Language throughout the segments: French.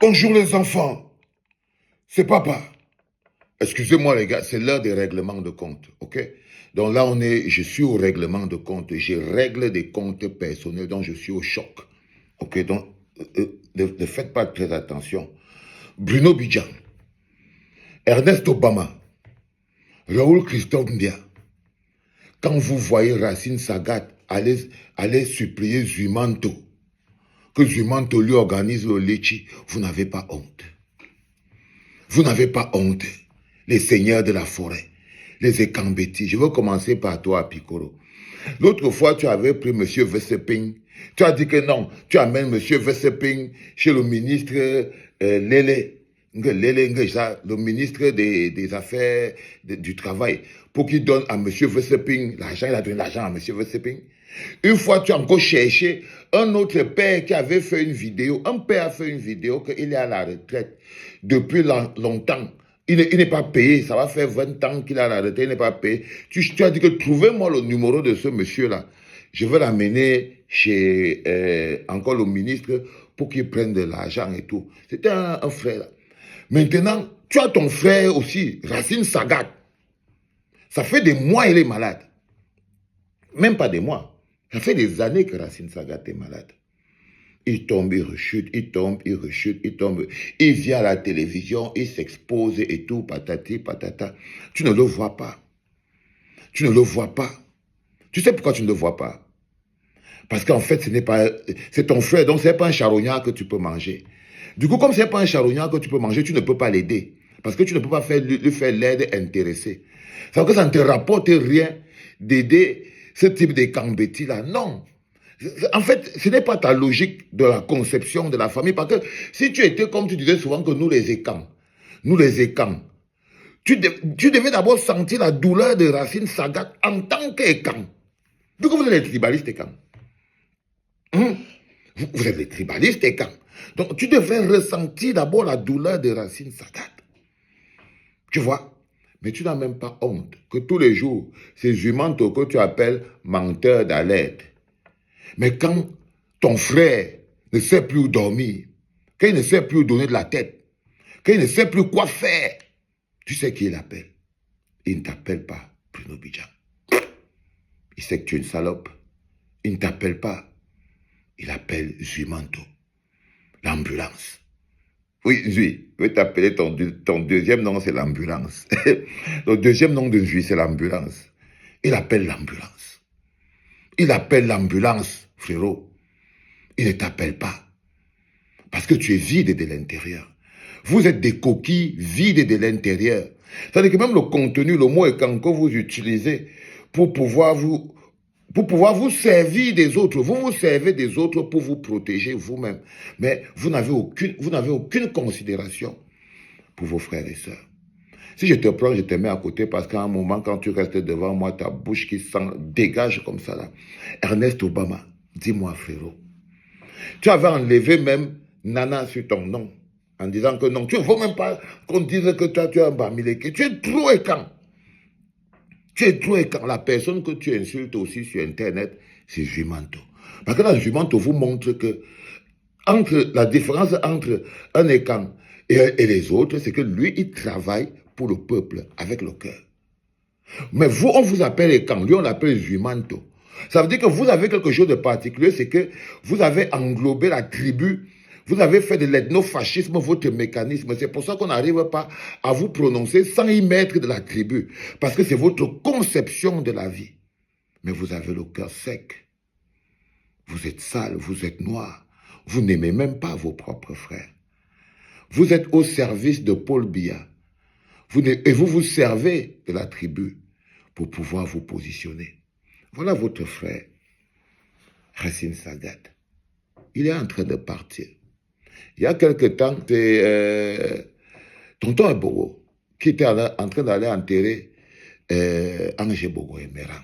Bonjour les enfants, c'est papa. Excusez-moi les gars, c'est l'heure des règlements de compte, ok? Donc là je suis au règlement de compte, je règle des comptes personnels, donc je suis au choc, ok? Donc ne faites pas très attention. Bruno Bidjan, Ernest Obama, Raoul Christophe Mbia, quand vous voyez Racine Sagat aller supplier Zumanto, que Zumanto lui organise le litchi, vous n'avez pas honte. Vous n'avez pas honte. Les seigneurs de la forêt, les Ekambeti. Je veux commencer par toi, Piccolo. L'autre fois, tu avais pris M. Vesseping. Tu as dit que non, tu amènes M. Vesseping chez le ministre Lele, le ministre des Affaires du Travail, pour qu'il donne à M. Vesseping l'argent. Il a donné l'argent à M. Vesseping. Une fois, tu as encore cherché un autre père qui avait fait une vidéo. Un père a fait une vidéo qu'il est à la retraite depuis longtemps. Il n'est pas payé. Ça va faire 20 ans qu'il est à la retraite. Il n'est pas payé. Tu as dit que trouvez-moi le numéro de ce monsieur-là. Je vais l'amener chez encore le ministre pour qu'il prenne de l'argent et tout. C'était un frère. Là. Maintenant, tu as ton frère aussi, Racine Sagat. Ça fait des mois qu'il est malade. Même pas des mois. Ça fait des années que Racine Sagat est malade. Il tombe, il rechute, il tombe, il rechute, il tombe. Il vient à la télévision, il s'expose et tout, patati, patata. Tu ne le vois pas. Tu ne le vois pas. Tu sais pourquoi tu ne le vois pas? Parce qu'en fait, c'est ton frère, donc ce n'est pas un charognard que tu peux manger. Du coup, comme ce n'est pas un charognard que tu peux manger, tu ne peux pas l'aider. Parce que tu ne peux pas lui faire l'aide intéressée. Ça veut dire que ça ne te rapporte rien d'aider ce type de Kambeti-là. Non. En fait, ce n'est pas ta logique de la conception de la famille. Parce que si tu étais comme tu disais souvent que nous les écans, tu devais d'abord sentir la douleur de Racine Sagat en tant qu'écan. Du coup, vous êtes les tribalistes écans. Vous êtes les tribalistes écans. Donc, tu devrais ressentir d'abord la douleur de Racine Sagat. Tu vois? Mais tu n'as même pas honte que tous les jours, ces Zumanto que tu appelles menteur d'alerte. Mais quand ton frère ne sait plus où dormir, quand il ne sait plus où donner de la tête, quand il ne sait plus quoi faire, tu sais qui il appelle? Il ne t'appelle pas Bruno Bidjan. Il sait que tu es une salope. Il ne t'appelle pas. Il appelle Zumanto. L'ambulance. Oui, Zui, je vais t'appeler ton deuxième nom, c'est l'ambulance. Le deuxième nom de Zui, c'est l'ambulance. Il appelle l'ambulance. Il appelle l'ambulance, frérot. Il ne t'appelle pas. Parce que tu es vide de l'intérieur. Vous êtes des coquilles vides de l'intérieur. C'est-à-dire que même le contenu, le mot écan que vous utilisez pour pouvoir vous servir des autres. Vous vous servez des autres pour vous protéger vous-même. Mais vous n'avez aucune considération pour vos frères et sœurs. Si je te prends, je te mets à côté parce qu'à un moment, quand tu restes devant moi, ta bouche qui dégage comme ça là. Ernest Obama, dis-moi frérot. Tu avais enlevé même Nana sur ton nom en disant que non, tu ne veux même pas qu'on dise que toi tu es un Bamileke. Tu es trop écan. Tu es trop écan. La personne que tu insultes aussi sur Internet, c'est Jumanto. Parce que là, Jumanto vous montre que la différence entre un écan et les autres, c'est que lui, il travaille pour le peuple avec le cœur. Mais vous, on vous appelle écan, lui, on l'appelle Jumanto. Ça veut dire que vous avez quelque chose de particulier, c'est que vous avez englobé la tribu, vous avez fait de l'ethnofascisme votre mécanisme. C'est pour ça qu'on n'arrive pas à vous prononcer sans y mettre de la tribu. Parce que c'est votre conception de la vie. Mais vous avez le cœur sec. Vous êtes sale, vous êtes noir. Vous n'aimez même pas vos propres frères. Vous êtes au service de Paul Biya. Et vous vous servez de la tribu pour pouvoir vous positionner. Voilà votre frère, Racine Sagat. Il est en train de partir. Il y a quelque temps, tonton Ebogo, qui était en train d'aller enterrer Angé Bogo et Méran.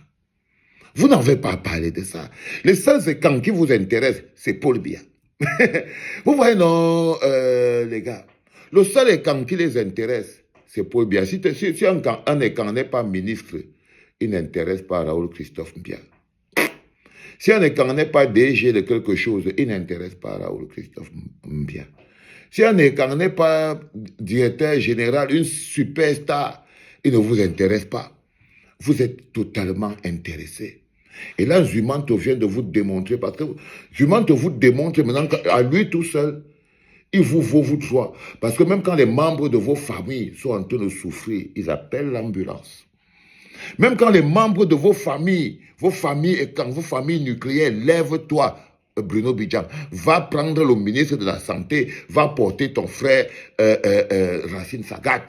Vous n'avez pas parlé de ça. Les seuls camps qui vous intéressent, c'est Paul Biya. Vous voyez, non, les gars, le seul camp qui les intéresse, c'est Paul Biya. Si un camp n'est pas ministre, il n'intéresse pas Raoul Christophe Mbia. Si un écran n'est pas DG de quelque chose, il n'intéresse pas Raoul Christophe Mbia. Si un Ekang n'est pas directeur général, une superstar, il ne vous intéresse pas. Vous êtes totalement intéressé. Et là, Zumanto vient de vous démontrer, parce que Zumanto vous démontre maintenant qu'à lui tout seul, il vous vaut vous trois. Parce que même quand les membres de vos familles sont en train de souffrir, ils appellent l'ambulance. Même quand les membres de vos familles et quand vos familles nucléaires, lève-toi, Bruno Bidjan, va prendre le ministre de la Santé, va porter ton frère Racine Sagat.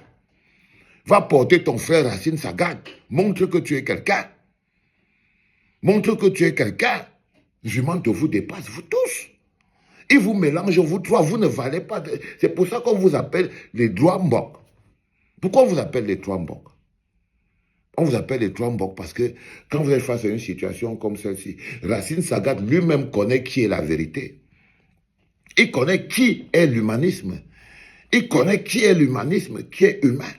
Va porter ton frère Racine Sagat. Montre que tu es quelqu'un. Montre que tu es quelqu'un. Zumanto vous dépasse, vous tous. Il vous mélange, vous trois, vous ne valez pas. C'est pour ça qu'on vous appelle les Douambok. Pourquoi on vous appelle les Douambok? On vous appelle les Douambok parce que quand vous êtes face à une situation comme celle-ci, Racine Sagat lui-même connaît qui est la vérité. Il connaît qui est l'humanisme. Il connaît qui est l'humanisme, qui est humain.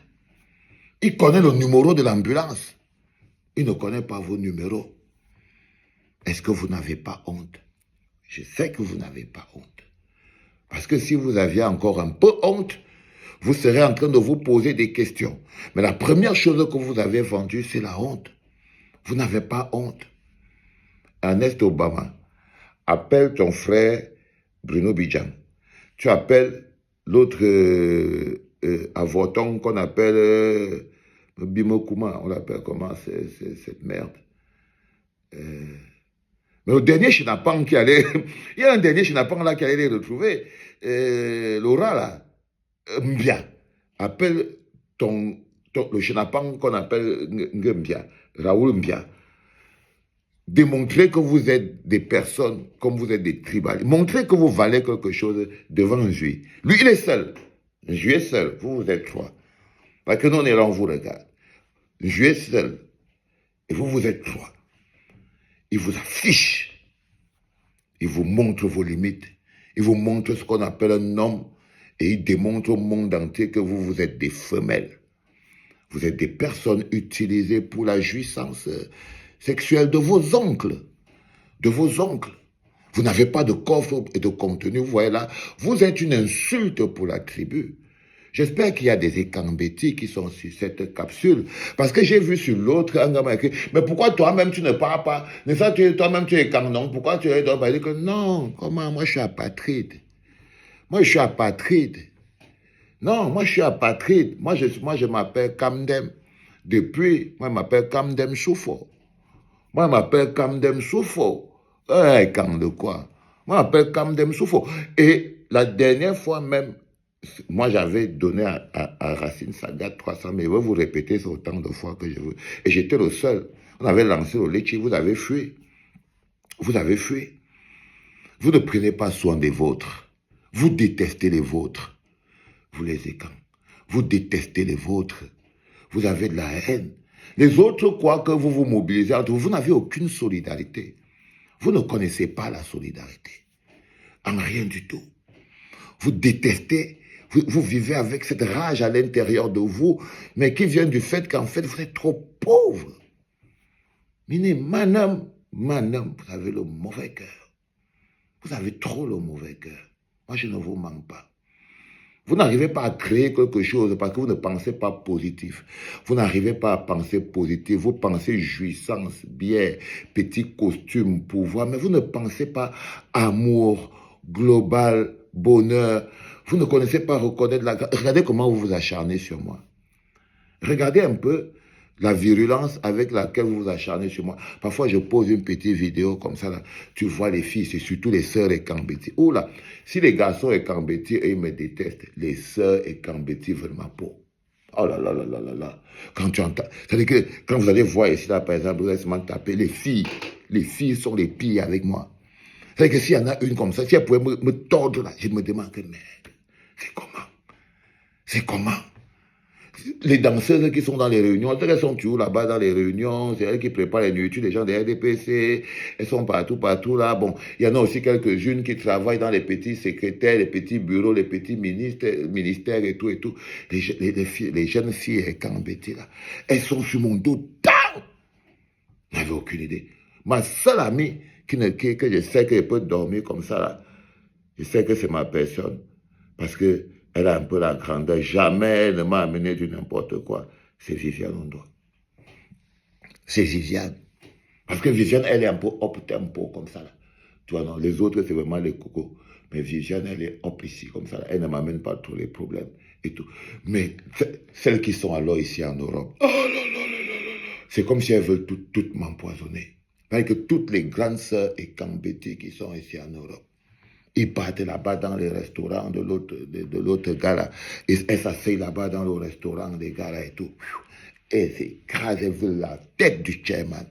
Il connaît le numéro de l'ambulance. Il ne connaît pas vos numéros. Est-ce que vous n'avez pas honte? Je sais que vous n'avez pas honte. Parce que si vous aviez encore un peu honte, vous serez en train de vous poser des questions. Mais la première chose que vous avez vendue, c'est la honte. Vous n'avez pas honte. Ernest Obama, appelle ton frère Bruno Bidjan. Tu appelles l'autre avorton qu'on appelle Bimokuma. On l'appelle comment cette merde? Mais le dernier Chinapang qui allait... Il y a un dernier Chinapang là qui allait les retrouver. Laura là. Mbia. Appelle le Chinapang qu'on appelle Mbia. Raoul Mbia. Démontrez que vous êtes des personnes comme vous êtes des tribales. Montrez que vous valez quelque chose devant un juif. Lui, il est seul. Un juif est seul. Vous êtes trois. Parce que nous, on est là, on vous regarde. Un juif est seul. Et vous êtes trois. Il vous affiche. Il vous montre vos limites. Il vous montre ce qu'on appelle un homme. Et il démontre au monde entier que vous êtes des femelles. Vous êtes des personnes utilisées pour la jouissance sexuelle de vos oncles. De vos oncles. Vous n'avez pas de coffre et de contenu. Vous voyez là, vous êtes une insulte pour la tribu. J'espère qu'il y a des Ekambeti qui sont sur cette capsule. Parce que j'ai vu sur l'autre, un gars m'a écrit, mais pourquoi toi-même tu ne parles pas? Toi-même tu es Ekam, pourquoi tu es donc? Il dit que non, comment? Moi je suis apatride. Moi je suis apatride. Non, moi je suis apatride. Moi je m'appelle Kamdem. Depuis, moi je m'appelle Kamdem Soufo. Moi je m'appelle Kamdem Soufo. Kam de quoi? Moi je m'appelle Kamdem Soufo. Et la dernière fois même, moi, j'avais donné à Racine Sagat 300 000. Je vais vous répéter ça autant de fois que je veux. Et j'étais le seul. On avait lancé le Litchi, vous avez fui. Vous avez fui. Vous ne prenez pas soin des vôtres. Vous détestez les vôtres. Vous les écans. Vous détestez les vôtres. Vous avez de la haine. Les autres croient que vous vous mobilisez entre vous. Vous n'avez aucune solidarité. Vous ne connaissez pas la solidarité. En rien du tout. Vous détestez. Vous vivez avec cette rage à l'intérieur de vous, mais qui vient du fait qu'en fait, vous êtes trop pauvre. Mine, manam, vous avez le mauvais cœur. Vous avez trop le mauvais cœur. Moi, je ne vous mens pas. Vous n'arrivez pas à créer quelque chose parce que vous ne pensez pas positif. Vous n'arrivez pas à penser positif. Vous pensez jouissance, bière, petit costume, pouvoir, mais vous ne pensez pas amour, global, bonheur. Vous ne connaissez pas reconnaître la... Regardez comment vous vous acharnez sur moi. Regardez un peu la virulence avec laquelle vous vous acharnez sur moi. Parfois, je pose une petite vidéo comme ça, là. Tu vois les filles, c'est surtout les sœurs et Kambeti. Oh là, si les garçons et Kambeti, ils me détestent, les sœurs et Kambeti veulent ma peau. Oh là là là là là là. Quand tu entends... C'est-à-dire que quand vous allez voir ici, là, par exemple, vous allez seulement taper les filles sont les pires avec moi. C'est-à-dire que s'il y en a une comme ça, si elle pouvait me tordre là, je me demande que, mais c'est comment? C'est comment? Les danseuses qui sont dans les réunions, elles sont toujours là-bas dans les réunions, c'est elles qui préparent les nourritures, les gens des RDPC, elles sont partout là. Bon, il y en a aussi quelques-unes qui travaillent dans les petits secrétaires, les petits bureaux, les petits ministères et tout. Les jeunes filles et Kambeti là, elles sont sur mon dos. Je n'avais aucune idée. Ma seule amie que je sais qu'elle peut dormir comme ça là, je sais que c'est ma personne. Parce qu'elle a un peu la grandeur. Jamais elle ne m'a amené du n'importe quoi. C'est Viviane Ondoa. C'est Viviane. Parce que Viviane, elle est un peu up-tempo comme ça. Là. Tu vois, non, les autres, c'est vraiment les cocos. Mais Viviane, elle est up ici, comme ça. Là. Elle ne m'amène pas tous les problèmes et tout. Mais celles qui sont alors ici en Europe, oh là là là là là, c'est comme si elles veulent toutes m'empoisonner. Parce que toutes les grandes sœurs et Kambéti qui sont ici en Europe, ils partent là-bas dans les restaurants de l'autre gars là. Et elles s'asseyent là-bas dans le restaurant des gars là et tout. Et s'écrasent, elles veulent la tête du chairman.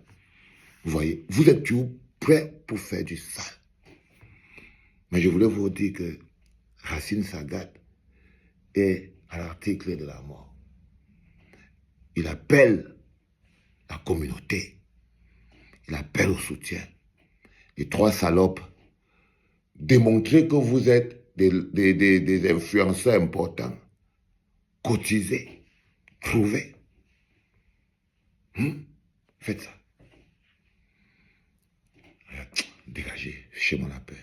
Vous voyez, vous êtes toujours prêts pour faire du sale. Mais je voulais vous dire que Racine Sagat est à l'article de la mort. Il appelle la communauté. Il appelle au soutien. Les trois salopes, démontrez que vous êtes des influenceurs importants. Cotisez. Trouvez. Faites ça. Dégagez. Fichez-moi la paix.